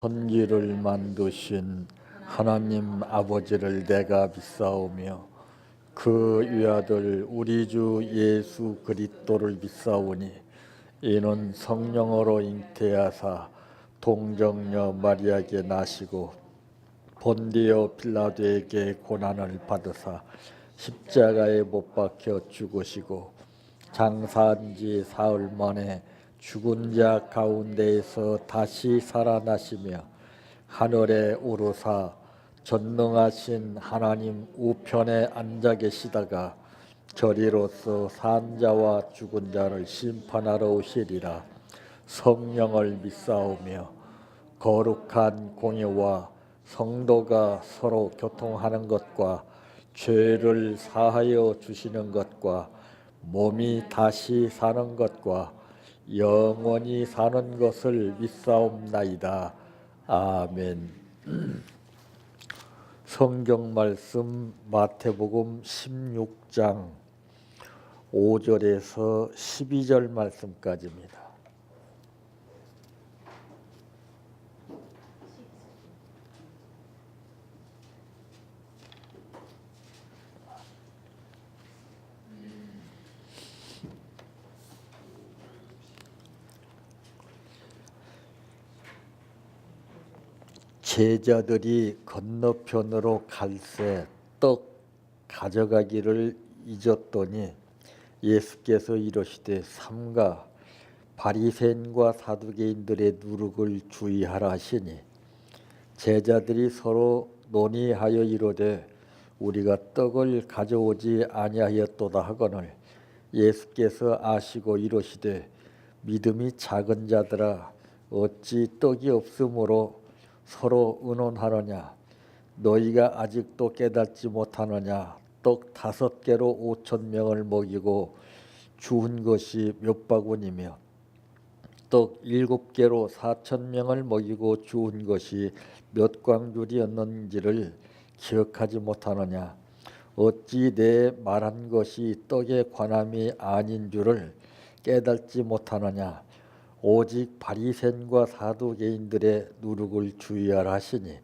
천지를 만드신 하나님 아버지를 내가 믿사오며 그 위아들 우리 주 예수 그리스도를 믿사오니 이는 성령으로 잉태하사 동정녀 마리아에게 나시고 본디오 빌라도에게 고난을 받으사 십자가에 못 박혀 죽으시고 장사한 지 사흘 만에 죽은 자 가운데에서 다시 살아나시며 하늘에 오르사 전능하신 하나님 우편에 앉아 계시다가 저리로서 산 자와 죽은 자를 심판하러 오시리라. 성령을 믿사오며 거룩한 공예와 성도가 서로 교통하는 것과 죄를 사하여 주시는 것과 몸이 다시 사는 것과 영원히 사는 것을 믿사옵나이다. 아멘. 성경 말씀 마태복음 16장 5절에서 12절 말씀까지입니다. 제자들이 건너편으로 갈새 떡 가져가기를 잊었더니 예수께서 이르시되 삼가 바리새인과 사두개인들의 누룩을 주의하라 하시니 제자들이 서로 논의하여 이르되 우리가 떡을 가져오지 아니하였도다 하거늘 예수께서 아시고 이르시되 믿음이 작은 자들아 어찌 떡이 없으므로 서로 의논하느냐 너희가 아직도 깨닫지 못하느냐 떡 5개로 5,000명을 먹이고 주운 것이 몇 바구니며 떡 7개로 4,000명을 먹이고 주운 것이 몇 광줄이었는지를 기억하지 못하느냐 어찌 내 말한 것이 떡의 관함이 아닌 줄을 깨닫지 못하느냐 오직 바리새인과 사두개인들의 누룩을 주의하라 하시니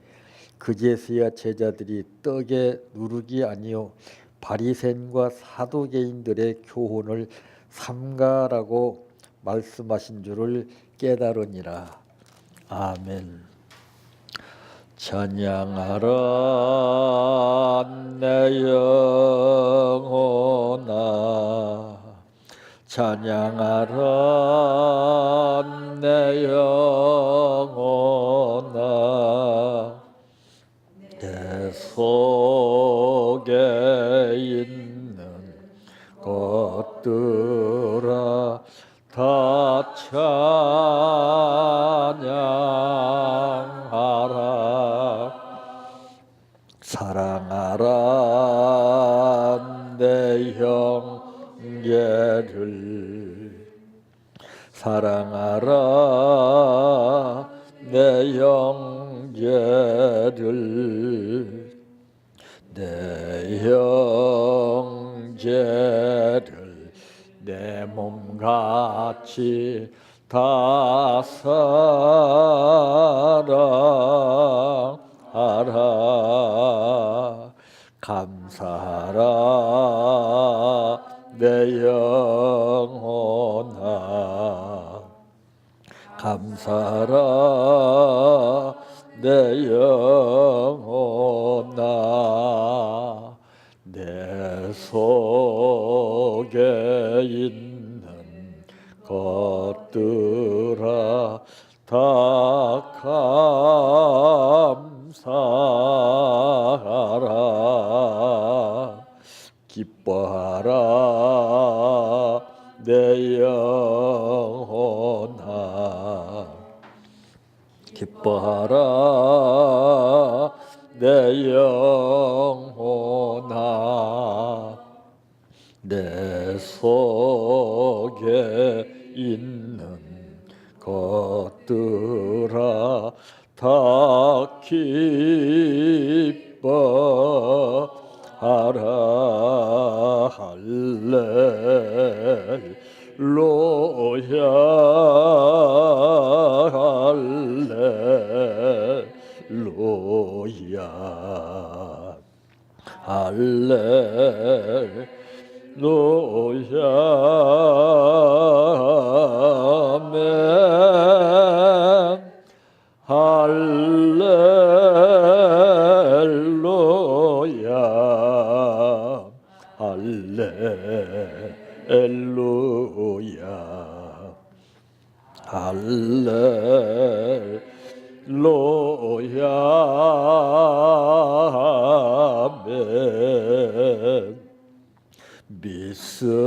그제서야 제자들이 떡의 누룩이 아니요 바리새인과 사두개인들의 교훈을 삼가라고 말씀하신 줄을 깨달으니라. 아멘. 찬양하라 내 영혼아 찬양하라 내 영혼아 내 속에 있는 것들아 다 찬양하라 사랑하라 내 형제를 사랑하라 내 형제를 내 형제를 내 몸같이 다 사랑하라 감사하라 내 영혼아 감사하라 내 영혼아 내 속에 있는 것들아 다 감사하라 기뻐하라 내 영혼아 기뻐하라 내 영혼아 내 속에 있는 것들아 다 기뻐하라 할렐루야 할렐루야 아멘. 믿습니다.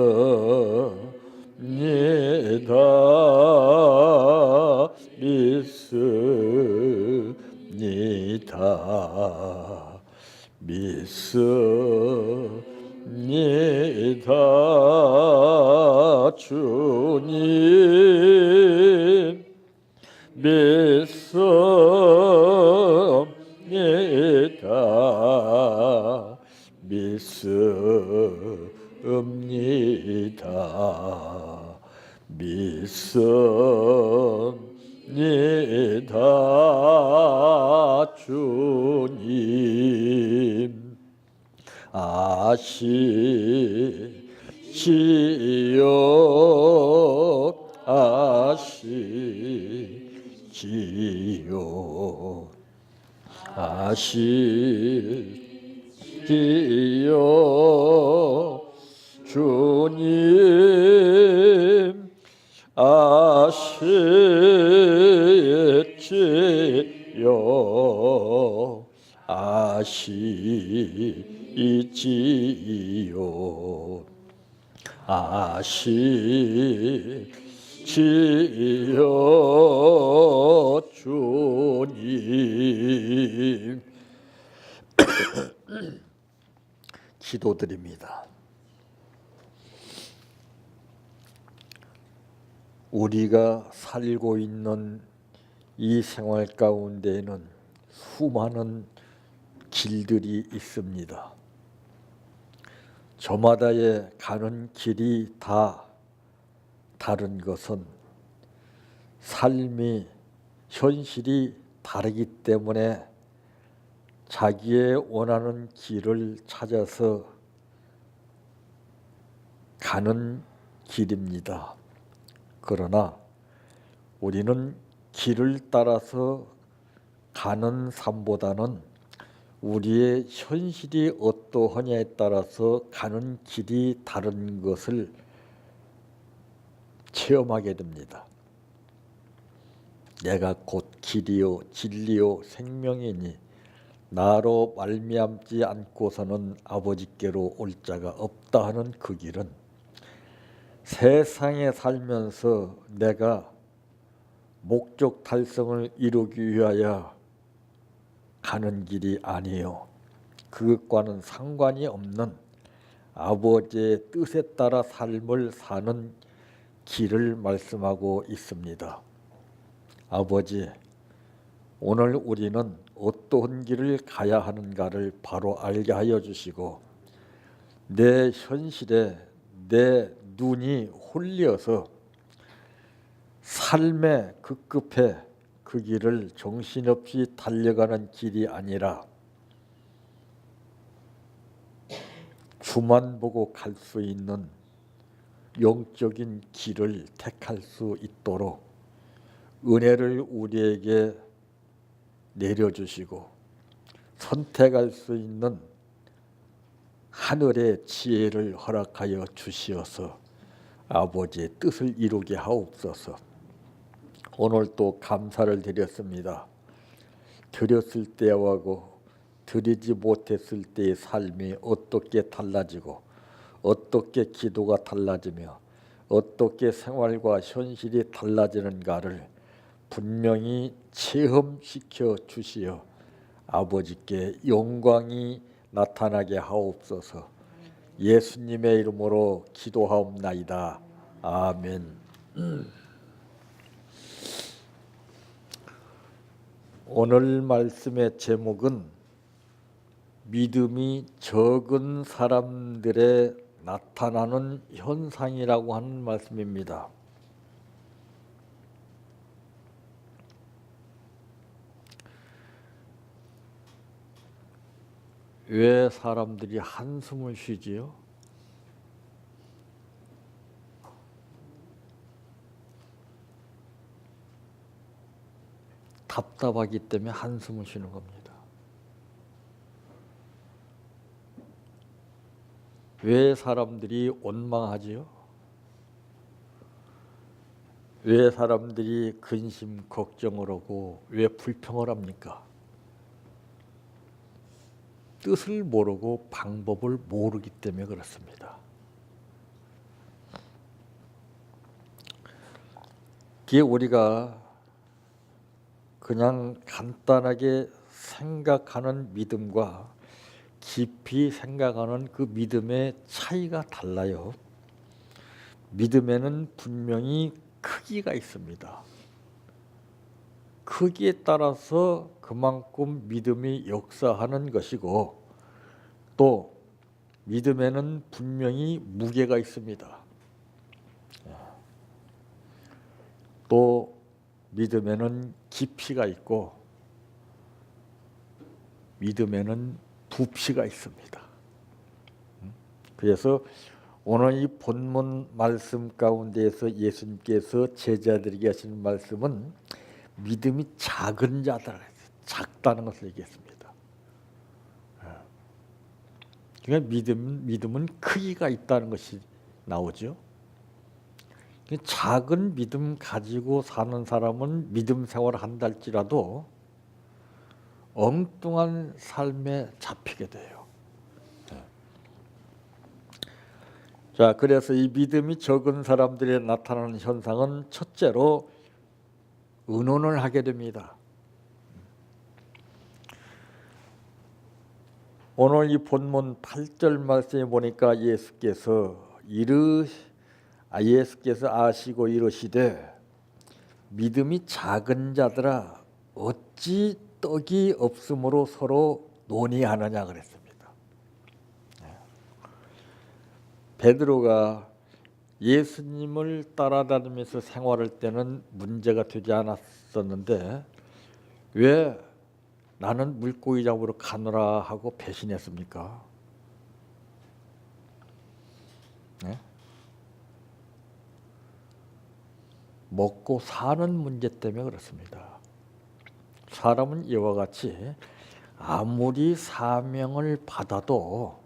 주님 믿습니다. 믿습니다. 주님 아시지요. 주님 아시지요. 아시지요. 주님. 기도드립니다. 우리가 살고 있는 이 생활 가운데에는 수많은 길들이 있습니다. 저마다의 가는 길이 다 다른 것은 삶이 현실이 다르기 때문에 자기의 원하는 길을 찾아서 가는 길입니다. 그러나 우리는 길을 따라서 가는 삶보다는 우리의 현실이 어떠하냐에 따라서 가는 길이 다른 것을 체험하게 됩니다. 내가 곧 길이요 진리요 생명이니 나로 말미암지 않고서는 아버지께로 올 자가 없다 하는 그 길은 세상에 살면서 내가 목적 달성을 이루기 위하여 가는 길이 아니에요. 그것과는 상관이 없는 아버지의 뜻에 따라 삶을 사는 길을 말씀하고 있습니다. 아버지, 오늘 우리는 어떤 길을 가야 하는가를 바로 알게 하여 주시고 내 현실에 내 눈이 홀려서 삶의 급급해 그 길을 정신없이 달려가는 길이 아니라 주만 보고 갈 수 있는 영적인 길을 택할 수 있도록 은혜를 우리에게 내려주시고 선택할 수 있는 하늘의 지혜를 허락하여 주시어서 아버지의 뜻을 이루게 하옵소서. 오늘 또 감사를 드렸습니다. 드렸을 때하고 드리지 못했을 때의 삶이 어떻게 달라지고 어떻게 기도가 달라지며 어떻게 생활과 현실이 달라지는가를 분명히 체험시켜 주시어 아버지께 영광이 나타나게 하옵소서. 예수님의 이름으로 기도하옵나이다. 아멘. 오늘 말씀의 제목은 믿음이 적은 사람들의 나타나는 현상이라고 하는 말씀입니다. 왜 사람들이 한숨을 쉬지요? 답답하기 때문에 한숨을 쉬는 겁니다. 왜 사람들이 원망하지요? 왜 사람들이 근심, 걱정을 하고 왜 불평을 합니까? 뜻을 모르고 방법을 모르기 때문에 그렇습니다. 이게 우리가 그냥 간단하게 생각하는 믿음과 깊이 생각하는 그 믿음의 차이가 달라요. 믿음에는 분명히 크기가 있습니다. 크기에 따라서 그만큼 믿음이 역사하는 것이고, 또 믿음에는 분명히 무게가 있습니다. 또 믿음에는 깊이가 있고, 믿음에는 부피가 있습니다. 그래서 오늘 이 본문 말씀 가운데에서 예수님께서 제자들에게 하시는 말씀은 믿음이 작은 자들, 작다는 것을 얘기했습니다. 그러니까 믿음은 크기가 있다는 것이 나오죠. 작은 믿음 가지고 사는 사람은 믿음 생활을 한다 할지라도 엉뚱한 삶에 잡히게 돼요. 자, 그래서 이 믿음이 적은 사람들에 나타나는 현상은 첫째로 의논을 하게 됩니다. 오늘 이 본문 8절 말씀에 보니까 예수께서 아시고 이르시되 믿음이 작은 자들아 어찌 떡이 없으므로 서로 논의하느냐 그랬습니다. 베드로가 예수님을 따라다니면서 생활할 때는 문제가 되지 않았었는데 왜 나는 물고기 잡으러 가노라 하고 배신했습니까? 네? 먹고 사는 문제 때문에 그렇습니다. 사람은 이와 같이 아무리 사명을 받아도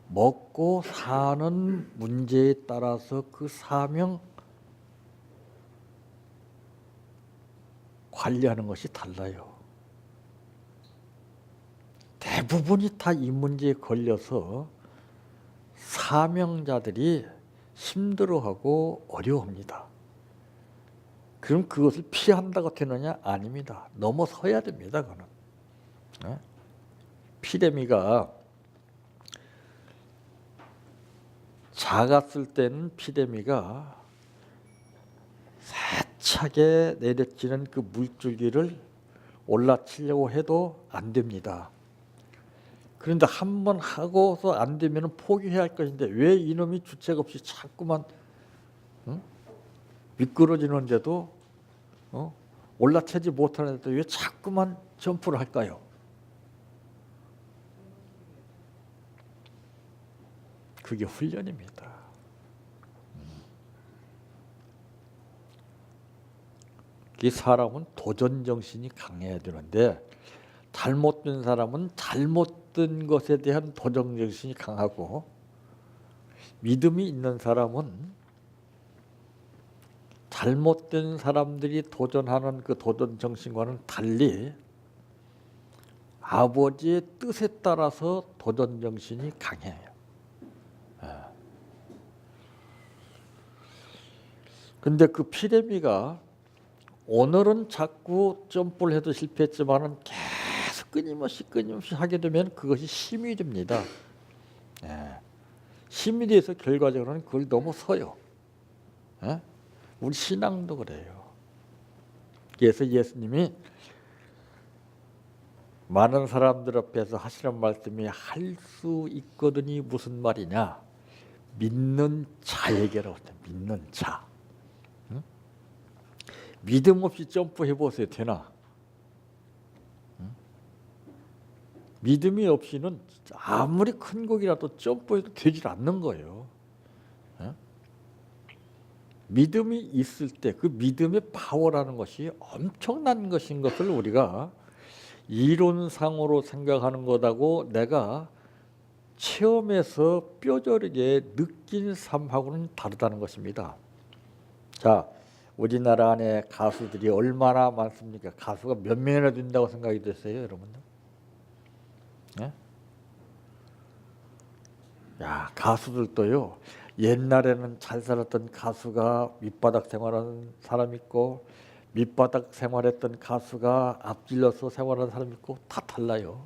먹고 사는 문제에 따라서 그 사명 관리하는 것이 달라요. 대부분이 다 이 문제에 걸려서 사명자들이 힘들어하고 어려워합니다. 그럼 그것을 피한다고 되느냐? 아닙니다. 넘어서야 됩니다. 그거는. 네? 피레미가 작았을 때는 피레미가 세차게 내려지는 그 물줄기를 올라치려고 해도 안 됩니다. 그런데 한 번 하고서 안 되면 포기해야 할 것인데 왜 이놈이 주책 없이 자꾸만 미끄러지는데도 올라차지 못하는데도 왜 자꾸만 점프를 할까요? 그게 훈련입니다. 이 사람은 도전 정신이 강해야 되는데 잘못된 사람은 잘못된 것에 대한 도전 정신이 강하고 믿음이 있는 사람은 잘못된 사람들이 도전하는 그 도전 정신과는 달리 아버지의 뜻에 따라서 도전 정신이 강해요. 근데 그 피레미가 오늘은 자꾸 점프를 해도 실패했지만은 계속 끊임없이 하게 되면 그것이 힘이 됩니다. 힘이 돼서 결과적으로는 그걸 넘어서요. 우리 신앙도 그래요. 그래서 예수님이 많은 사람들 앞에서 하시는 말씀이 할 수 있거든이 무슨 말이냐? 믿는 자에게라고 했어요. 믿는 자. 믿음 없이 점프해 보세요. 되나? 믿음이 없이는 아무리 큰 곡이라도 점프해도 되질 않는 거예요. 믿음이 있을 때 그 믿음의 파워라는 것이 엄청난 것인 것을 우리가 이론상으로 생각하는 것하고 내가 체험해서 뼈저리게 느낀 삶하고는 다르다는 것입니다. 자, 우리나라 안에 가수들이 얼마나 많습니까? 가수가 몇 명이나 된다고 생각이 됐어요, 여러분들? 네? 야, 가수들도요. 옛날에는 잘 살았던 가수가 밑바닥 생활하는 사람 있고 밑바닥 생활했던 가수가 앞질러서 생활하는 사람 있고 다 달라요.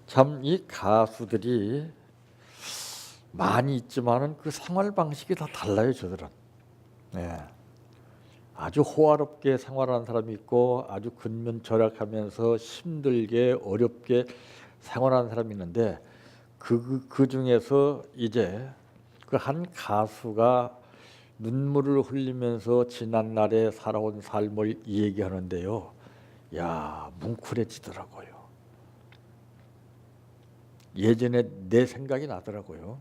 참 이 가수들이 많이 있지만은 그 생활 방식이 다 달라요, 저들은. 네. 아주 호화롭게 생활하는 사람이 있고 아주 근면절약하면서 힘들게 어렵게 생활하는 사람이 있는데 그 중에서 이제 그 한 가수가 눈물을 흘리면서 지난 날에 살아온 삶을 얘기하는데요. 야, 뭉클해지더라고요. 예전에 내 생각이 나더라고요.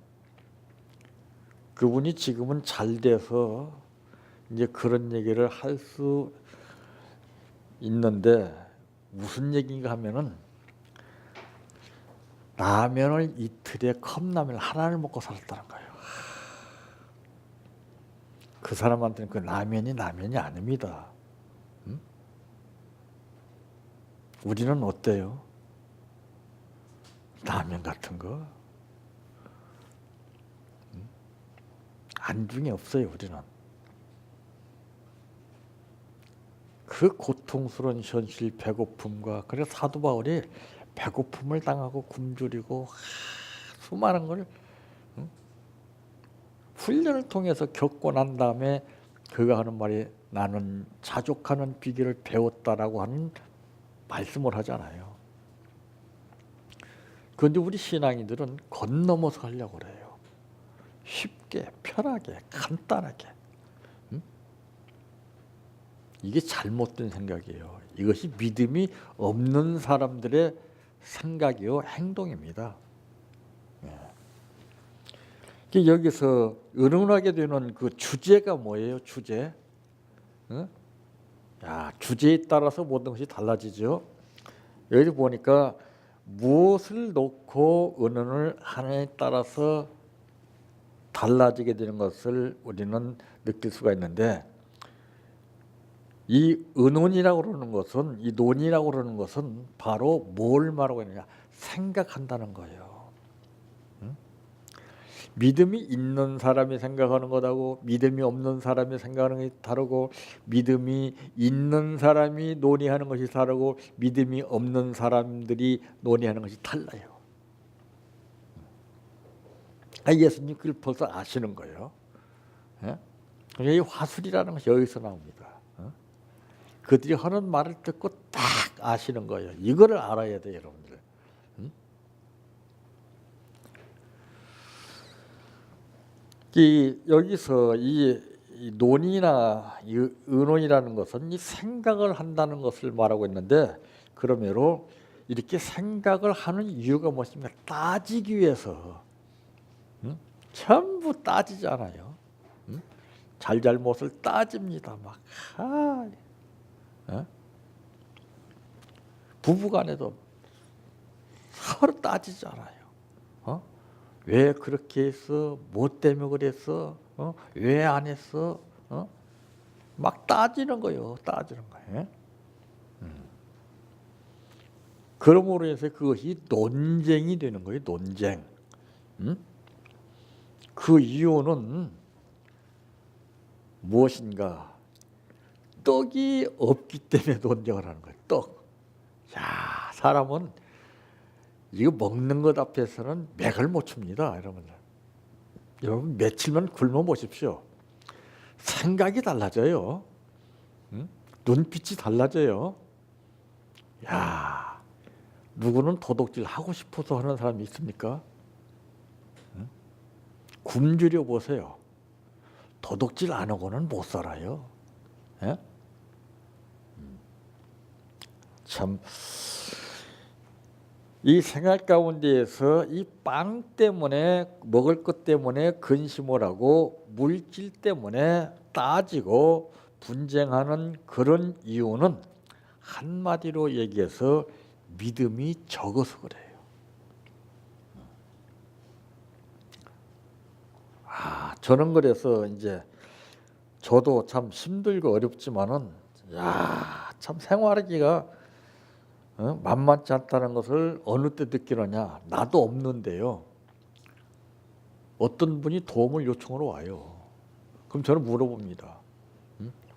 그분이 지금은 잘 돼서 이제 그런 얘기를 할 수 있는데 무슨 얘기인가 하면은 라면을 이틀에 컵라면 하나를 먹고 살았다는 거예요. 그 사람한테는 그 라면이 아닙니다. 응? 우리는 어때요? 라면 같은 거 안중에 없어요. 우리는 그 고통스러운 현실 배고픔과 그래서 사도 바울이 배고픔을 당하고 굶주리고 수많은 걸 훈련을 통해서 겪고 난 다음에 그가 하는 말이 나는 자족하는 비결을 배웠다라고 하는 말씀을 하잖아요. 그런데 우리 신앙인들은 건너머서 하려고 그래요. 쉽게 편하게 간단하게. 이게 잘못된 생각이에요. 이것이 믿음이 없는 사람들의 생각이요 행동입니다. 여기서 의논하게 되는 그 주제가 뭐예요? 주제. 야, 주제에 따라서 모든 것이 달라지죠. 여기 보니까 무엇을 놓고 의논을 하느냐에 따라서 달라지게 되는 것을 우리는 느낄 수가 있는데 이 의논이라고 그러는 것은 이 논의라고 그러는 것은 바로 뭘 말하고 있느냐 생각한다는 거예요. 믿음이 있는 사람이 생각하는 것하고 믿음이 없는 사람이 생각하는 것이 다르고 믿음이 있는 사람이 논의하는 것이 다르고 믿음이 없는 사람들이 논의하는 것이 달라요. 예수님 그걸 벌써 아시는 거예요. 이 화술이라는 것이 여기서 나옵니다. 그들이 하는 말을 듣고 딱 아시는 거예요. 이거를 알아야 돼요, 여러분들. 여기서 이 논의나 이 의논이라는 것은 이 생각을 한다는 것을 말하고 있는데 그러므로 이렇게 생각을 하는 이유가 무엇입니까? 따지기 위해서. 전부 따지잖아요. 잘잘못을 따집니다. 막 부부간에도 서로 따지잖아요. 왜 그렇게 했어? 뭐 때문에 그랬어? 왜 안 했어? 막 따지는 거예요. 따지는 거예요. 그러므로 해서 그것이 논쟁이 되는 거예요. 논쟁. 그 이유는 무엇인가? 떡이 없기 때문에 논쟁을 하는 거예요. 떡. 야, 사람은 이거 먹는 것 앞에서는 맥을 못 춥니다, 여러분들. 여러분 며칠만 굶어 보십시오. 생각이 달라져요. 눈빛이 달라져요. 야, 누구는 도둑질 하고 싶어서 하는 사람이 있습니까? 굶주려 보세요. 도둑질 안 하고는 못 살아요. 예? 참, 이 생활 가운데에서 이 빵 때문에, 먹을 것 때문에 근심을 하고 물질 때문에 따지고 분쟁하는 그런 이유는 한마디로 얘기해서 믿음이 적어서 그래요. 저는 그래서 이제 저도 참 힘들고 어렵지만은 참 생활하기가 만만치 않다는 것을 어느 때 느끼느냐. 나도 없는데요. 어떤 분이 도움을 요청하러 와요. 그럼 저는 물어봅니다.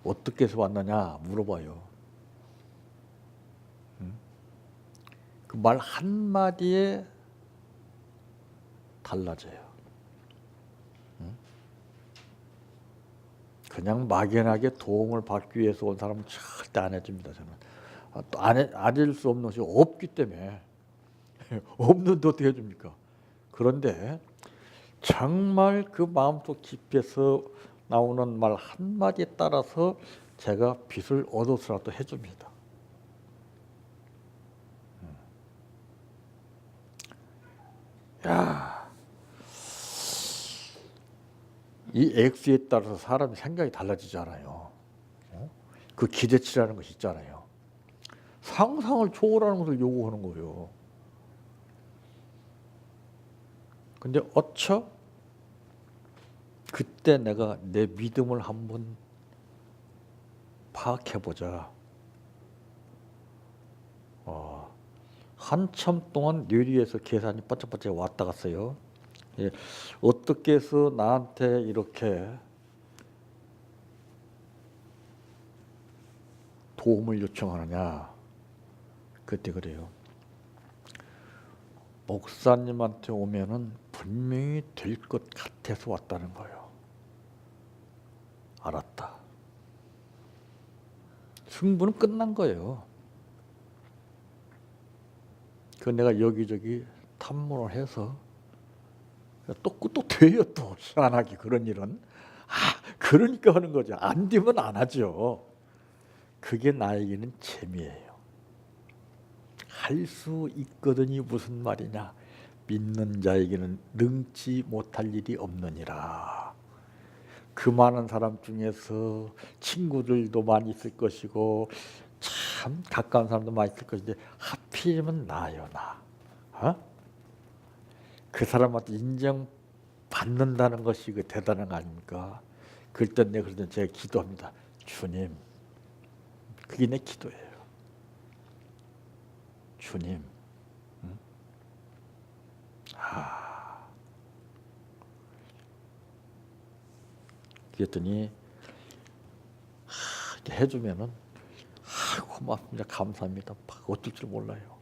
어떻게 해서 왔느냐 물어봐요. 그 말 한마디에 달라져요. 그냥 막연하게 도움을 받기 위해서 온 사람은 절대 안 해줍니다. 저는 또 안 해줄 수 없는 것이 없기 때문에 없는데 어떻게 해줍니까? 그런데 정말 그 마음속 깊이에서 나오는 말 한마디에 따라서 제가 빚을 얻어서라도 해줍니다. 이 액수에 따라서 사람의 생각이 달라지잖아요. 그 기대치라는 것이 있잖아요. 상상을 초월하는 것을 요구하는 거예요. 근데 어쩌? 그때 내가 내 믿음을 한번 파악해보자. 한참 동안 뇌리에서 계산이 반짝반짝 왔다 갔어요. 예, 어떻게 해서 나한테 이렇게 도움을 요청하느냐. 그때 그래요. 목사님한테 오면은 분명히 될 것 같아서 왔다는 거예요. 알았다. 승부는 끝난 거예요. 그 내가 여기저기 탐문을 해서 또 돼요. 또 희한하게 그런 일은. 그러니까 하는 거죠. 안 되면 안 하죠. 그게 나에게는 재미예요. 할 수 있거든이 무슨 말이냐. 믿는 자에게는 능치 못할 일이 없느니라. 그 많은 사람 중에서 친구들도 많이 있을 것이고 참 가까운 사람도 많이 있을 것인데 하필이면 나요. 나. 그 사람한테 인정받는다는 것이 그 대단한 거 아닙니까? 그럴 때 내가 그럴 때 제가 기도합니다. 주님, 그게 내 기도예요. 주님, 그랬더니 이렇게 해주면은 고맙습니다, 감사합니다. 어쩔 줄 몰라요.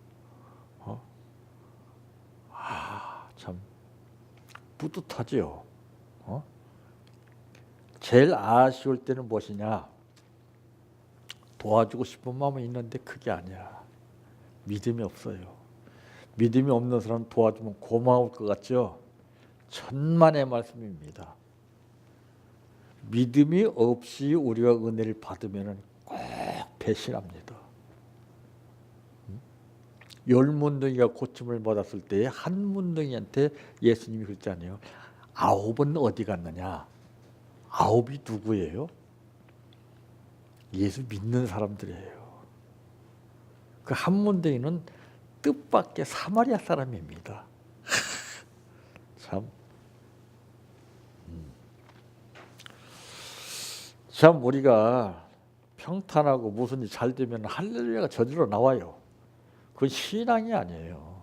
참 뿌듯하지요. 제일 아쉬울 때는 무엇이냐? 도와주고 싶은 마음은 있는데 그게 아니야. 믿음이 없어요. 믿음이 없는 사람 도와주면 고마울 것 같죠? 천만의 말씀입니다. 믿음이 없이 우리가 은혜를 받으면 꼭 배신합니다. 열 문둥이가 고침을 받았을 때 한 문둥이한테 예수님이 그랬잖아요. 9은 어디 갔느냐? 9이 누구예요? 예수 믿는 사람들이에요. 그 한 문둥이는 뜻밖의 사마리아 사람입니다. 참 우리가 평탄하고 무슨 일 잘 되면 할렐루야가 저절로 나와요. 그건 신앙이 아니에요.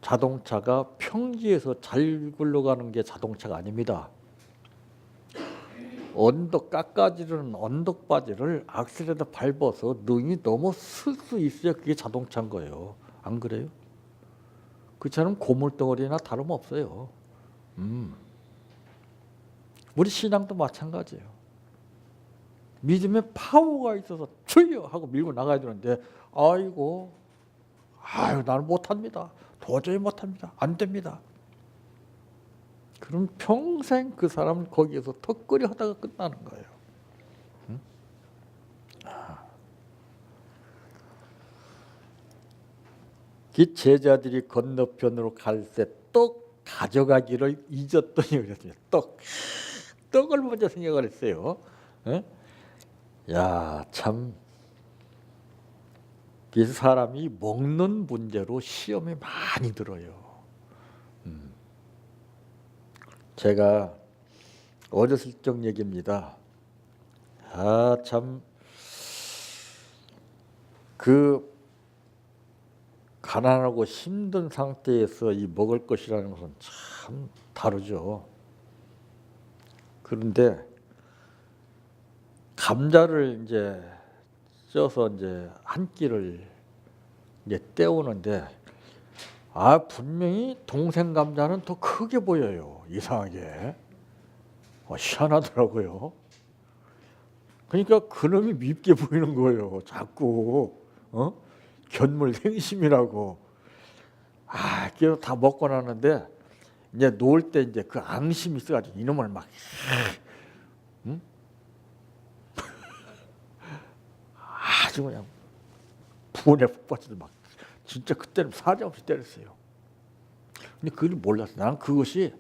자동차가 평지에서 잘 굴러가는 게 자동차가 아닙니다. 언덕 깎아지르는 언덕바지를 악셀에다 밟아서 능이 넘어설 수 있어야 그게 자동차인 거예요. 안 그래요? 그처럼 고물덩어리나 다름없어요. 우리 신앙도 마찬가지예요. 믿음에 파워가 있어서 주여 하고 밀고 나가야 되는데 나는 못합니다. 도저히 못합니다. 안 됩니다. 그럼 평생 그 사람은 거기에서 턱걸이 하다가 끝나는 거예요. 응? 그 제자들이 건너편으로 갈 때 떡 가져가기를 잊었더니 그랬습니다. 떡을 먼저 생각을 했어요. 응? 야, 참, 이 사람이 먹는 문제로 시험이 많이 들어요. 제가 어렸을 적 얘기입니다. 아, 참, 그 가난하고 힘든 상태에서 이 먹을 것이라는 것은 참 다르죠. 그런데 감자를 이제 쪄서 이제 한 끼를 이제 때우는데, 아, 분명히 동생 감자는 더 크게 보여요. 이상하게. 희한하더라고요. 그러니까 그놈이 밉게 보이는 거예요. 자꾸 견물 생심이라고. 아, 그래서 다 먹고 나는데 이제 놓을 때 이제 그 앙심이 있어가지고 이놈을 막 응? 아주 그냥 분에 푹 빠져서 막 진짜 그때는 사정없이 때렸어요. 근데 그걸 몰랐어. 나는 그것이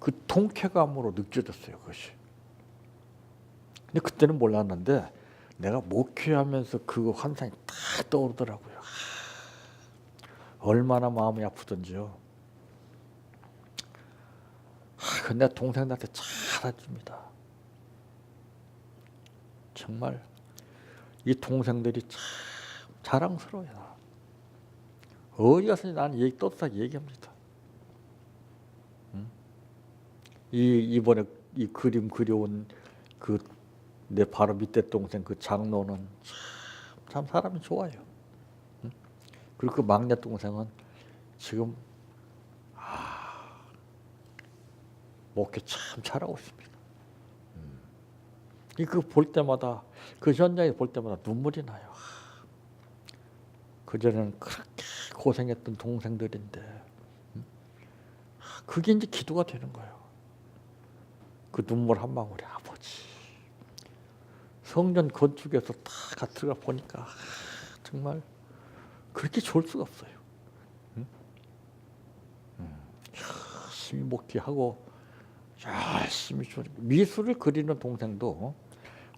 그 통쾌감으로 느껴졌어요. 그것이. 근데 그때는 몰랐는데 내가 목회하면서 그 환상이 딱 떠오르더라고요. 얼마나 마음이 아프던지요. 근데 동생한테 잘해줍니다. 정말 이 동생들이 참 자랑스러워요. 어디 가서 나는 떳떳하게 얘기합니다. 이번에 이 그림 그려온 그 내 바로 밑에 동생 그 장로는 참 사람이 좋아요. 그리고 그 막내 동생은 지금 목회 참 잘하고 있습니다. 그 볼 때마다 그 현장에 볼 때마다 눈물이 나요. 그전에는 그렇게 고생했던 동생들인데 그게 이제 기도가 되는 거예요. 그 눈물 한 방울이 아버지. 성전 건축에서 다 들어가 보니까 정말 그렇게 좋을 수가 없어요. 열심히 목회하고 열심히 미술을 그리는 동생도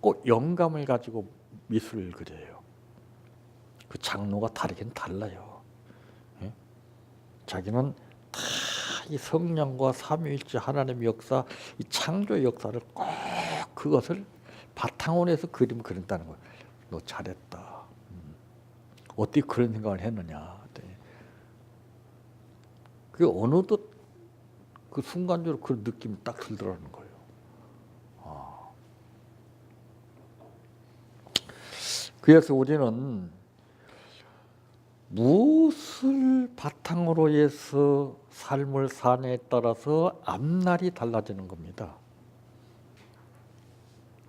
꼭 영감을 가지고 미술을 그려요. 그 장로가 다르긴 달라요. 자기는 다 이 성령과 삼위일체 하나님의 역사, 이 창조의 역사를 꼭 그것을 바탕으로 해서 그림 그린다는 거예요. 너 잘했다. 어떻게 그런 생각을 했느냐. 그게 어느덧 그 순간적으로 그 느낌이 딱 들더라는 거예요. 그래서 우리는 무엇을 바탕으로 해서 삶을 사냐에 따라서 앞날이 달라지는 겁니다.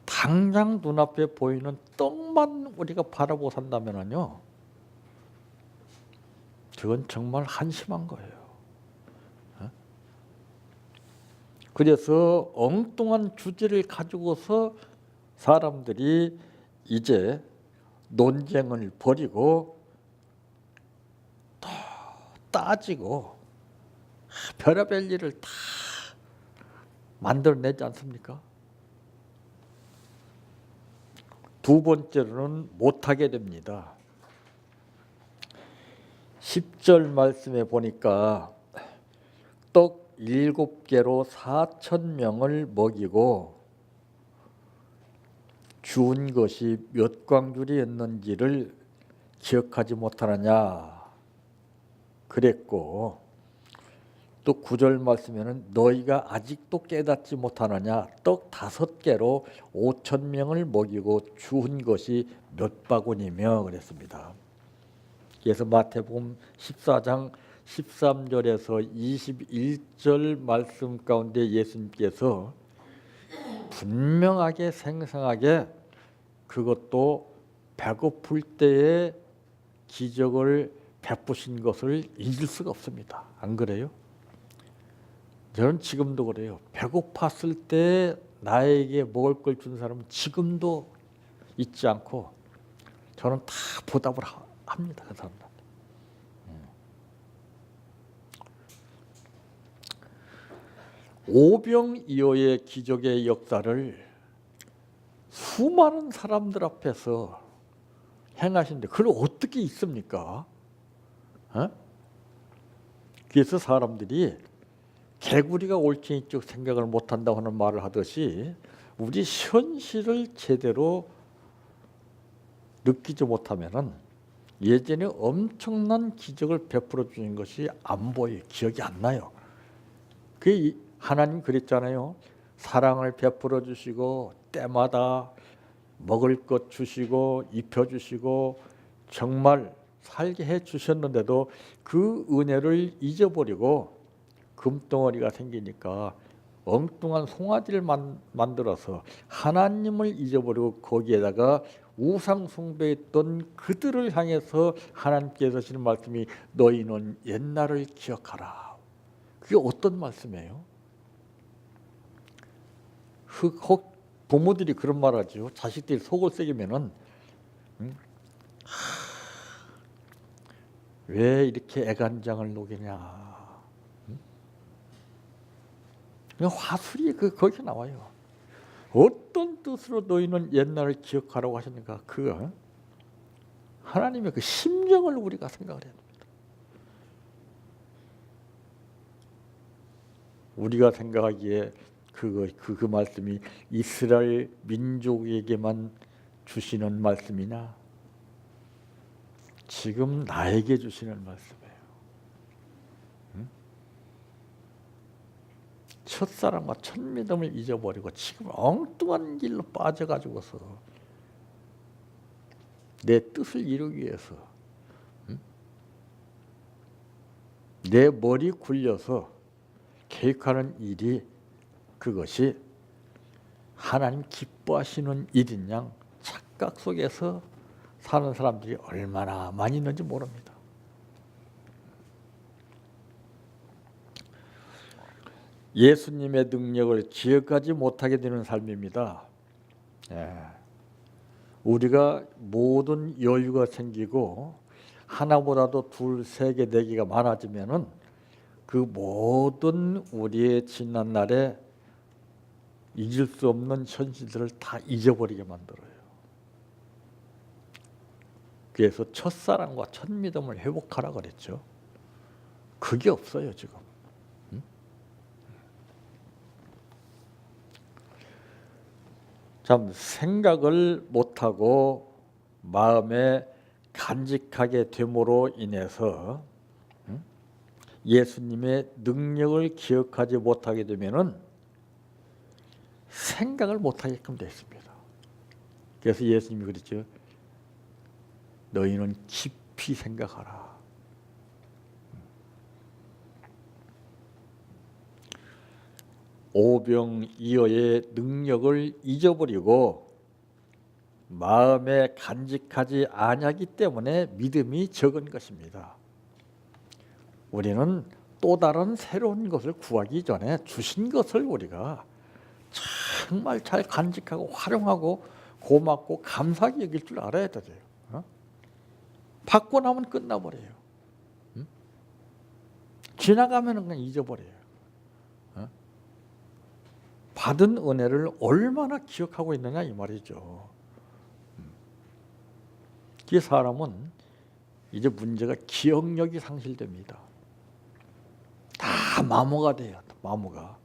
당장 눈앞에 보이는 떡만 우리가 바라보고 산다면요, 그건 정말 한심한 거예요. 그래서 엉뚱한 주제를 가지고서 사람들이 이제 논쟁을 벌이고 또 따지고 별의별 일을 다 만들어내지 않습니까? 두 번째로는 못하게 됩니다. 10절 말씀에 보니까 떡 7개로 4,000명을 먹이고 준 것이 몇 광줄이었는지를 기억하지 못하느냐 그랬고, 또 9절 말씀에는 너희가 아직도 깨닫지 못하느냐, 떡 5개로 5,000명을 먹이고 준 것이 몇 바구니며 그랬습니다. 그래서 마태복음 14장 13절에서 21절 말씀 가운데 예수님께서 분명하게 생생하게 그것도 배고플 때에 기적을 베푸신 것을 잊을 수가 없습니다. 안 그래요? 저는 지금도 그래요. 배고팠을 때 나에게 먹을 걸 준 사람은 지금도 잊지 않고 저는 다 보답을 합니다. 그 사람들. 오병이어의 기적의 역사를 수많은 사람들 앞에서 행하신데 그걸 어떻게 있습니까? 그래서 사람들이 개구리가 옳지 쭉 생각을 못한다고 하는 말을 하듯이 우리 현실을 제대로 느끼지 못하면은 예전에 엄청난 기적을 베풀어 주신 것이 안 보여요. 기억이 안 나요. 그 하나님 그랬잖아요. 사랑을 베풀어 주시고 때마다 먹을 것 주시고 입혀 주시고 정말 살게 해 주셨는데도 그 은혜를 잊어버리고 금덩어리가 생기니까 엉뚱한 송아지를 만들어서 하나님을 잊어버리고 거기에다가 우상 숭배했던 그들을 향해서 하나님께서 하시는 말씀이 너희는 옛날을 기억하라. 그게 어떤 말씀이에요? 부모들이 그런 말하죠. 자식들이 속을 새기면은 왜 이렇게 애간장을 녹이냐. 화술이 거기 나와요. 어떤 뜻으로 너희는 옛날을 기억하라고 하셨는가? 그거 하나님의 그 심정을 우리가 생각을 해야 됩니다. 우리가 생각하기에 그 말씀이 이스라엘 민족에게만 주시는 말씀이나 지금 나에게 주시는 말씀이에요. 첫사랑과 첫믿음을 잊어버리고 지금 엉뚱한 길로 빠져가지고서 내 뜻을 이루기 위해서 내 머리 굴려서 계획하는 일이 그것이 하나님 기뻐하시는 일인 양 착각 속에서 사는 사람들이 얼마나 많이 있는지 모릅니다. 예수님의 능력을 기억하지 못하게 되는 삶입니다. 우리가 모든 여유가 생기고 하나보다도 둘, 세 개, 네 개가 많아지면은 그 모든 우리의 지난 날에 잊을 수 없는 현실들을 다 잊어버리게 만들어요. 그래서 첫사랑과 첫믿음을 회복하라 그랬죠. 그게 없어요 지금. 참 생각을 못하고 마음에 간직하게 됨으로 인해서 예수님의 능력을 기억하지 못하게 되면은 생각을 못하게끔 됐습니다. 그래서 예수님이 그랬죠. 너희는 깊이 생각하라. 오병이어의 능력을 잊어버리고 마음에 간직하지 아니하기 때문에 믿음이 적은 것입니다. 우리는 또 다른 새로운 것을 구하기 전에 주신 것을 우리가 정말 잘 간직하고 활용하고 고맙고 감사하게 여길 줄 알아야 돼요. 받고 나면 끝나버려요. 지나가면 그냥 잊어버려요. 받은 은혜를 얼마나 기억하고 있느냐 이 말이죠. 이 사람은 이제 문제가 기억력이 상실됩니다. 다 마모가 돼요. 마모가.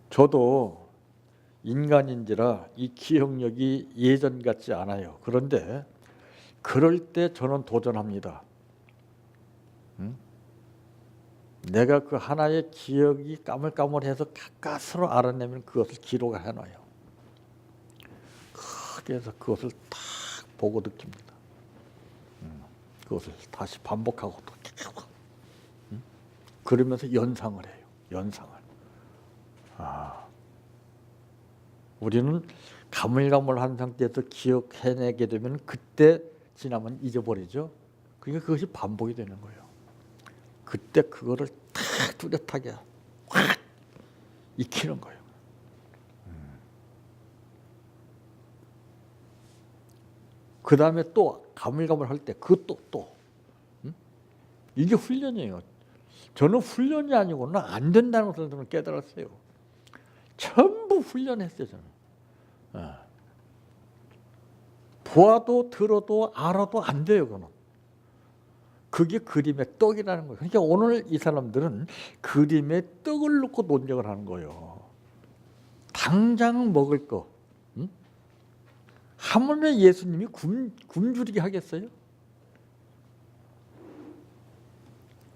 저도 인간인지라 이 기억력이 예전 같지 않아요. 그런데 그럴 때 저는 도전합니다. 내가 그 하나의 기억이 까물까물해서 가까스로 알아내면 그것을 기록을 해놔요. 그래서 그것을 딱 보고 느낍니다. 그것을 다시 반복하고 또 그러면서 연상을 해요. 연상을. 우리는 가물가물한 상태에서 기억해내게 되면 그때 지나면 잊어버리죠. 그러니까 그것이 반복이 되는 거예요. 그때 그거를 탁 뚜렷하게 확 익히는 거예요. 그 다음에 또 가물가물할 때 그것도 또 이게 훈련이에요. 저는 훈련이 아니고는 안 된다는 것을 저는 깨달았어요. 전부 훈련했어요. 저는. 보아도 들어도 알아도 안 돼요. 그거는. 그게 그림의 떡이라는 거예요. 그러니까 오늘 이 사람들은 그림의 떡을 놓고 논쟁을 하는 거예요. 당장 먹을 거. 하물며 예수님이 굶주리게 하겠어요?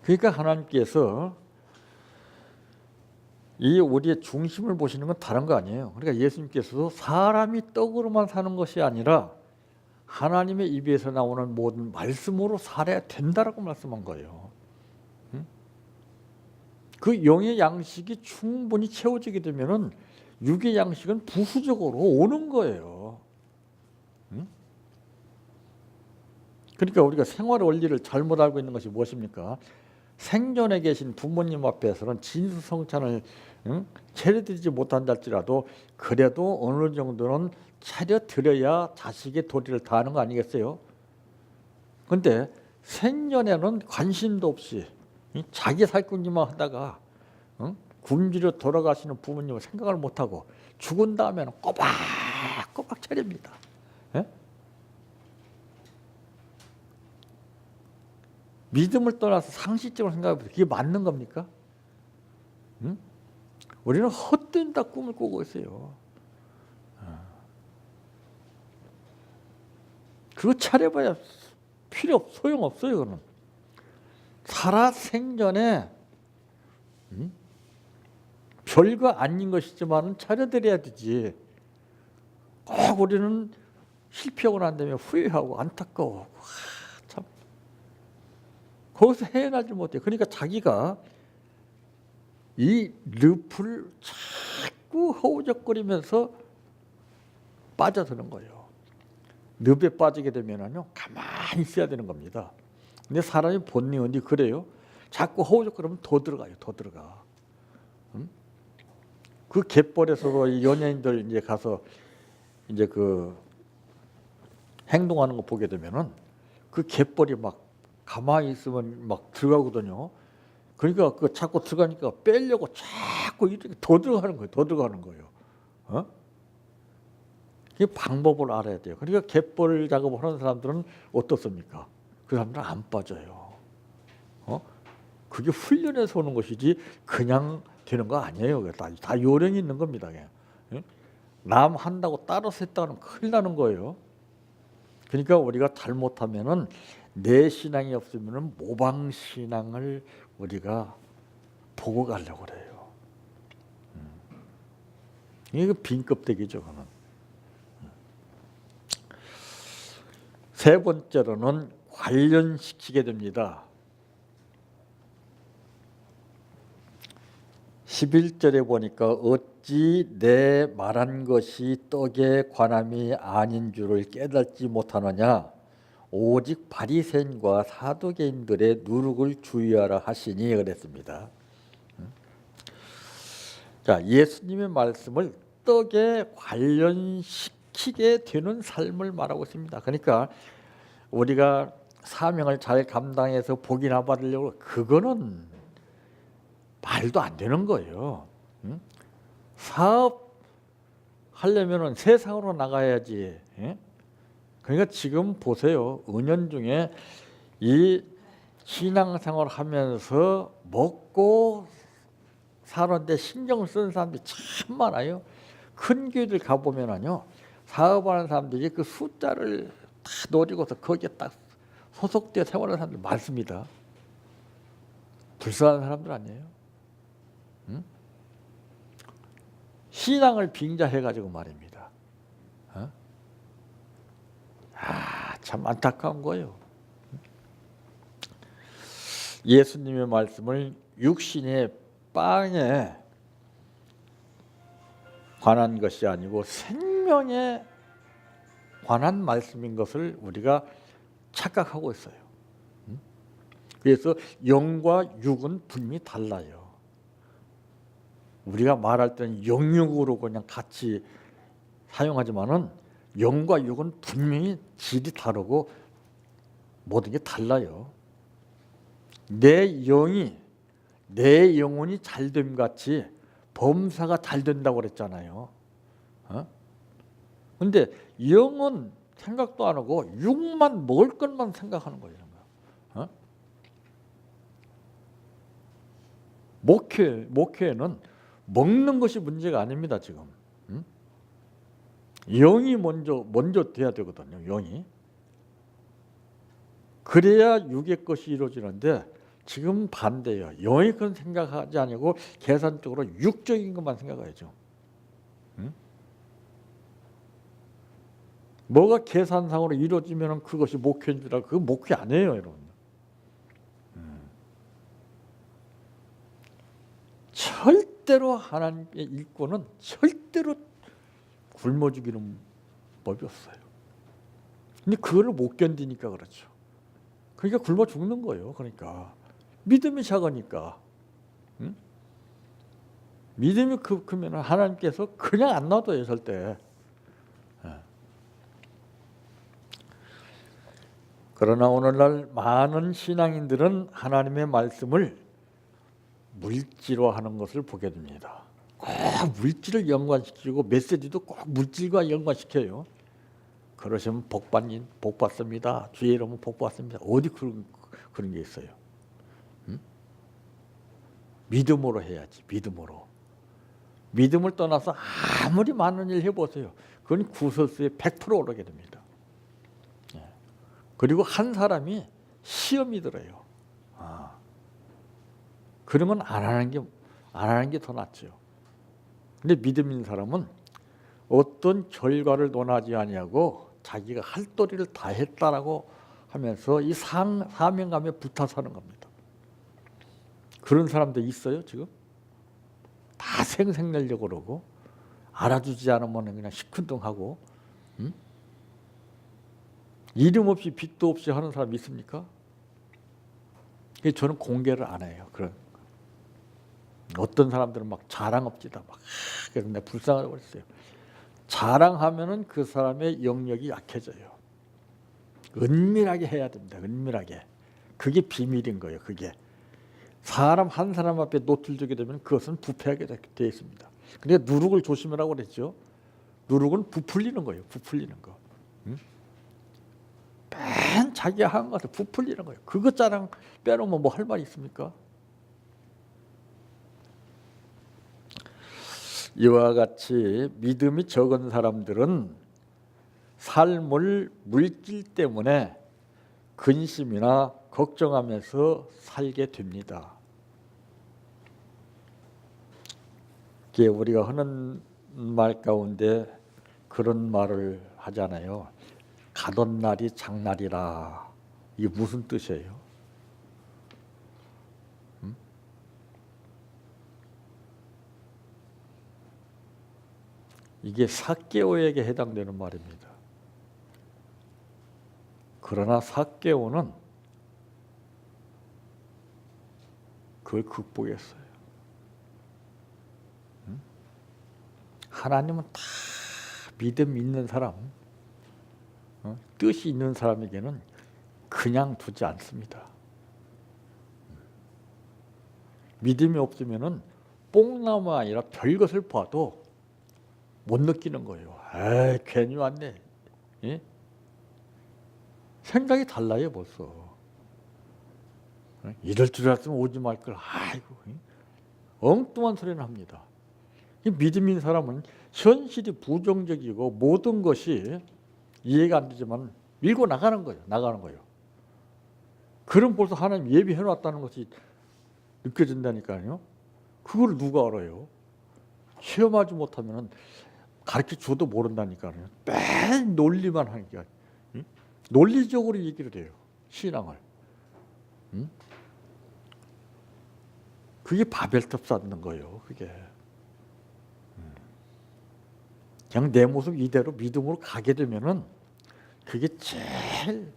그러니까 하나님께서 이 우리의 중심을 보시는 건 다른 거 아니에요. 그러니까 예수님께서도 사람이 떡으로만 사는 것이 아니라 하나님의 입에서 나오는 모든 말씀으로 살아야 된다라고 말씀한 거예요. 그 영의 양식이 충분히 채워지게 되면은 육의 양식은 부수적으로 오는 거예요. 그러니까 우리가 생활 원리를 잘못 알고 있는 것이 무엇입니까? 생전에 계신 부모님 앞에서는 진수성찬을 차려드리지 못한다 할지라도 그래도 어느 정도는 차려드려야 자식의 도리를 다하는 거 아니겠어요? 그런데 생전에는 관심도 없이 자기 살궁지만 하다가 굶주려 돌아가시는 부모님을 생각을 못하고 죽은 다음에는 꼬박꼬박 차립니다. 예? 믿음을 떠나서 상식적으로 생각해보세요. 그게 맞는 겁니까? 우리는 헛된 다 꿈을 꾸고 있어요. 그거 차려봐야 소용없어요. 그거는. 살아 생전에 별거 아닌 것이지만 차려드려야 되지. 꼭 우리는 실패하고 난 다음에 후회하고 안타까워하고 참 거기서 헤어나지 못해요. 그러니까 자기가 이 늪을 자꾸 허우적거리면서 빠져드는 거예요. 늪에 빠지게 되면은요 가만히 있어야 되는 겁니다. 근데 사람이 본능이 어디 그래요? 자꾸 허우적거리면 더 들어가요. 더 들어가. 그 갯벌에서도 연예인들 이제 가서 이제 그 행동하는 거 보게 되면은 그 갯벌이 막 가만히 있으면 막 들어가거든요. 그러니까 그 자꾸 들어가니까 빼려고 자꾸 이렇게 더 들어가는 거예요. 더 들어가는 거예요. 이 방법을 알아야 돼요. 그러니까 갯벌 작업을 하는 사람들은 어떻습니까? 그 사람들은 안 빠져요. 그게 훈련해서 오는 것이지 그냥 되는 거 아니에요. 다 요령이 있는 겁니다. 남 한다고 따라서 했다가는 큰일 나는 거예요. 그러니까 우리가 잘못하면은 내 신앙이 없으면은 모방 신앙을 우리가 보고 가려고 그래요. 이게 빈 껍데기죠. 그는. 세 번째로는 관련시키게 됩니다. 11절에 보니까 어찌 내 말한 것이 떡의 관함이 아닌 줄을 깨닫지 못하느냐 오직 바리새인과 사두개인들의 누룩을 주의하라 하시니 그랬습니다. 자, 예수님의 말씀을 떡에 관련시키게 되는 삶을 말하고 있습니다. 그러니까 우리가 사명을 잘 감당해서 복이나 받으려고 그거는 말도 안 되는 거예요. 사업 하려면은 세상으로 나가야지. 그러니까 지금 보세요. 은연중에 이 신앙생활을 하면서 먹고 사는데 신경을 쓰는 사람들이 참 많아요. 큰 교회들 가보면은요, 사업하는 사람들이 그 숫자를 다 노리고서 거기에 딱 소속되어 생활하는 사람들 많습니다. 불쌍한 사람들 아니에요? 신앙을 빙자해가지고 말입니다. 참 안타까운 거예요. 예수님의 말씀을 육신의 빵에 관한 것이 아니고 생명에 관한 말씀인 것을 우리가 착각하고 있어요. 그래서 영과 육은 분명히 달라요. 우리가 말할 때는 영육으로 그냥 같이 사용하지만은 영과 육은 분명히 질이 다르고 모든 게 달라요. 내 영혼이 잘됨 같이 범사가 잘 된다고 그랬잖아요. 근데 영은 생각도 안 하고 육만 먹을 것만 생각하는 거예요. 목회는 먹는 것이 문제가 아닙니다. 지금 영이 먼저 돼야 되거든요. 영이 그래야 육의 것이 이루어지는데 지금 반대예요. 영의 건 생각하지 아니고 계산적으로 육적인 것만 생각해야죠. 뭐가 계산상으로 이루어지면 그것이 목회인 줄 알고 그거 목회 아니에요, 여러분. 절대로 하나님의 일꾼은 절대로 굶어 죽이는 법이 없어요. 근데 그걸 못 견디니까 그렇죠. 그러니까 굶어 죽는 거예요. 그러니까 믿음이 작으니까. 믿음이 크면 하나님께서 그냥 안 놔둬요, 절대. 그러나 오늘날 많은 신앙인들은 하나님의 말씀을 물질화하는 것을 보게 됩니다. 꼭 물질을 연관시키고 메시지도 꼭 물질과 연관시켜요. 그러시면 복 받습니다. 주의 이름은 복 받습니다. 어디 그런 게 있어요? 믿음으로 해야지. 믿음을 떠나서 아무리 많은 일 해보세요. 그건 구설수에 100% 오르게 됩니다. 그리고 한 사람이 시험이 들어요. 그러면 안 하는 게 더 낫죠. 근데 믿음 있는 사람은 어떤 결과를 논하지 아니하고 자기가 할 도리를 다 했다라고 하면서 이 사명감에 붙어 사는 겁니다. 그런 사람도 있어요, 지금? 다 생색내려고 그러고 알아주지 않으면 그냥 시큰둥하고 이름 없이 빚도 없이 하는 사람 있습니까? 저는 공개를 안 해요. 그런 어떤 사람들은 막 자랑업지다 막 그래서 내가 불쌍하다고 그랬어요. 자랑하면은 그 사람의 영역이 약해져요. 은밀하게 해야 됩니다. 은밀하게. 그게 비밀인 거예요. 그게 사람 한 사람 앞에 노출되게 되면 그것은 부패하게 되어 있습니다. 그러니까 누룩을 조심하라고 그랬죠. 누룩은 부풀리는 거예요. 부풀리는 거. 맨 자기가 한 것을 부풀리는 거예요. 그것 자랑 빼놓으면 뭐 할 말이 있습니까? 이와 같이 믿음이 적은 사람들은 삶을 물질 때문에 근심이나 걱정하면서 살게 됩니다. 우리가 하는 말 가운데 그런 말을 하잖아요. 가던 날이 장날이라. 이게 무슨 뜻이에요? 이게 삭개오에게 해당되는 말입니다. 그러나 삭개오는 그걸 극복했어요. 하나님은 다 믿음 있는 사람, 뜻이 있는 사람에게는 그냥 두지 않습니다. 믿음이 없으면은 뽕나무 아니라 별것을 봐도 못 느끼는 거예요. 에이, 괜히 왔네. 예? 생각이 달라요, 벌써. 이럴 줄 알았으면 오지 말 걸. 아이고, 엉뚱한 소리는 합니다. 믿음 있는 사람은 현실이 부정적이고 모든 것이 이해가 안 되지만 밀고 나가는 거예요. 그럼 벌써 하나님 예비해 놨다는 것이 느껴진다니까요. 그걸 누가 알아요? 시험하지 못하면 가르쳐 줘도 모른다니까요. 맨 논리만 하니까. 논리적으로 얘기를 해요. 신앙을. 그게 바벨탑 쌓는 거예요. 그게. 그냥 내 모습 이대로 믿음으로 가게 되면은 그게 제일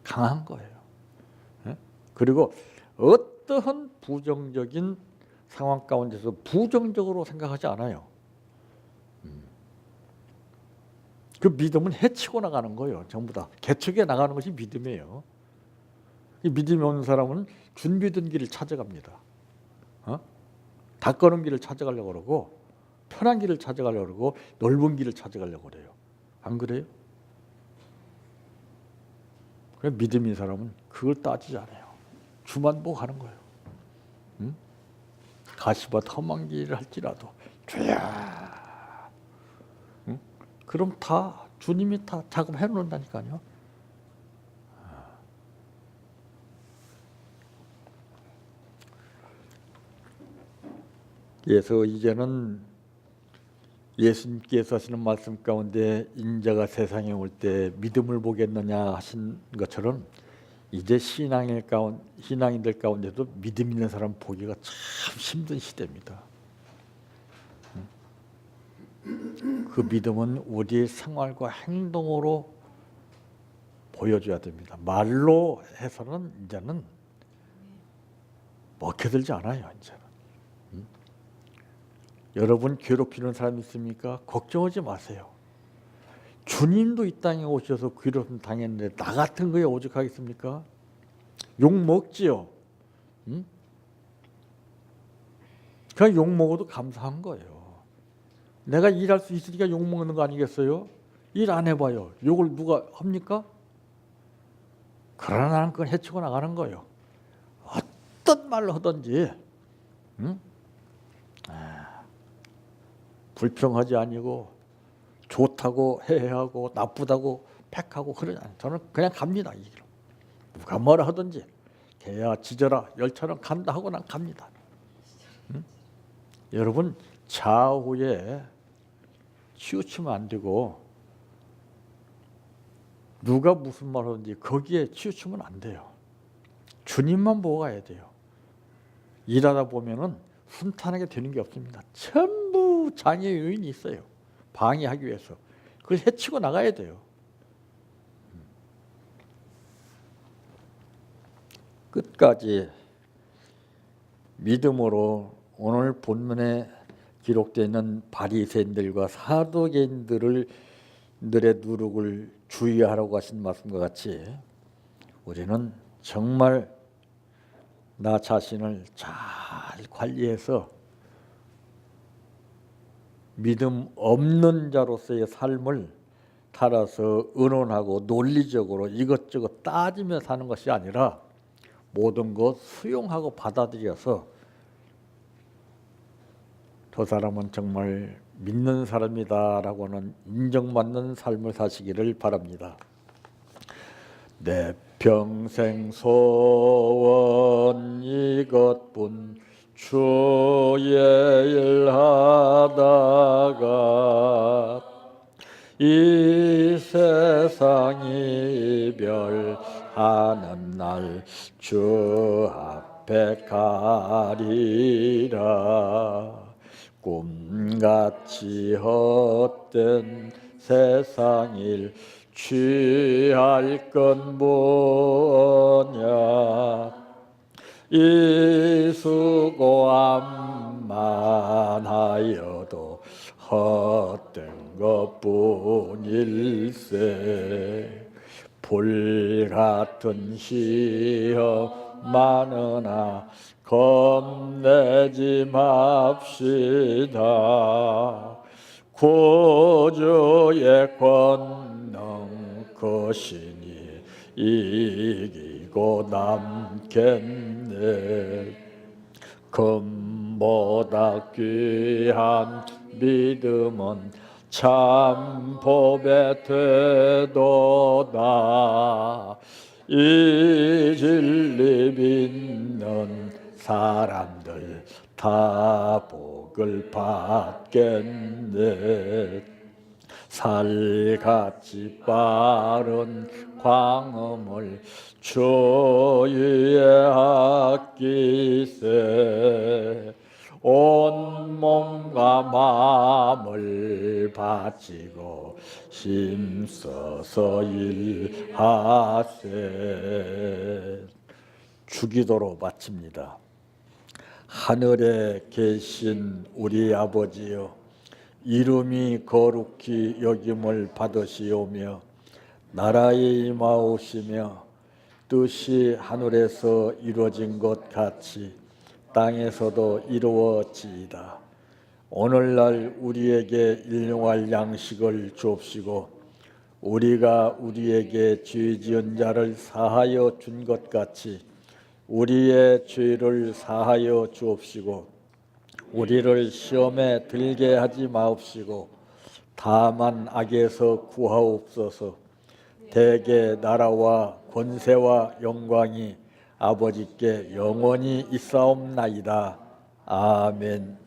강한 거예요. 그리고 어떠한 부정적인 상황 가운데서 부정적으로 생각하지 않아요. 그 믿음은 해치고 나가는 거예요. 전부 다 개척해 나가는 것이 믿음이에요. 이 믿음이 없는 사람은 준비된 길을 찾아갑니다. 닦아놓은 길을 찾아가려고 그러고 편한 길을 찾아가려고 그러고 넓은 길을 찾아가려고 그래요. 안 그래요? 그래서 믿음 있는 사람은 그걸 따지지 않아요. 주만 보고 가는 거예요. 응? 가시밭 험한 길을 할지라도 주야. 응? 그럼 다 주님이 다 작업해 놓는다니까요. 그래서 이제는 예수님께서 하시는 말씀 가운데 인자가 세상에 올 때 믿음을 보겠느냐 하신 것처럼 이제 신앙인들 가운데도 믿음 있는 사람 보기가 참 힘든 시대입니다. 그 믿음은 우리의 생활과 행동으로 보여줘야 됩니다. 말로 해서는 이제는 먹혀들지 않아요. 이제는. 여러분 괴롭히는 사람 있습니까? 걱정하지 마세요. 주님도 이 땅에 오셔서 괴롭힘 당했는데 나 같은 거에 오죽하겠습니까? 욕 먹지요. 응? 그냥 욕 먹어도 감사한 거예요. 내가 일할 수 있으니까 욕 먹는 거 아니겠어요? 일 안 해봐요. 욕을 누가 합니까? 그러나 나는 그건 해치고 나가는 거예요. 어떤 말로 하든지 응? 불평하지 아니고 좋다고 해하고 나쁘다고 팩하고 그러지 않아요. 저는 그냥 갑니다. 이 길로. 누가 뭐라 하든지 개야 짖어라 열처럼 간다 하고 난 갑니다. 응? 여러분 좌우에 치우치면 안 되고 누가 무슨 말 하든지 거기에 치우치면 안 돼요. 주님만 보고 가야 돼요. 일하다 보면은 순탄하게 되는 게 없습니다. 전부 장애 요인이 있어요. 방해하기 위해서. 그걸 해치고 나가야 돼요. 끝까지 믿음으로 오늘 본문에 기록되어 있는 바리새인들과 사두개인들의 누룩을 주의하라고 하신 말씀과 같이 우리는 정말 나 자신을 잘 관리해서 믿음 없는 자로서의 삶을 따라서 의논하고 논리적으로 이것저것 따지며 사는 것이 아니라 모든 것 수용하고 받아들여서 저 사람은 정말 믿는 사람이다라고는 인정받는 삶을 사시기를 바랍니다. 내 평생 소원 이것뿐 주의 일 하다가 이 세상 이별하는 날 주 앞에 가리라. 꿈같이 헛된 세상 일 취할 건 뭐냐. 이 수고함만 하여도 헛된 것뿐일세. 불같은 시험 많으나 겁내지 맙시다. 구주의 권능 크시니 이기고 남겠네. 금보다 귀한 믿음은 참 법에 되도다. 이 진리 믿는 사람들 다 복을 받겠네. 살같이 빠른 광음을 주위에 아끼세. 온 몸과 마음을 바치고 힘써서 일하세. 주기도로 마칩니다. 하늘에 계신 우리 아버지여, 이름이 거룩히 여김을 받으시오며 나라의 임하오시며 뜻이 하늘에서 이루어진 것 같이 땅에서도 이루어지이다. 오늘날 우리에게 일용할 양식을 주옵시고 우리가 우리에게 죄 지은 자를 사하여 준 것 같이 우리의 죄를 사하여 주옵시고 우리를 시험에 들게 하지 마옵시고 다만 악에서 구하옵소서. 대개 나라와 권세와 영광이 아버지께 영원히 있사옵나이다. 아멘.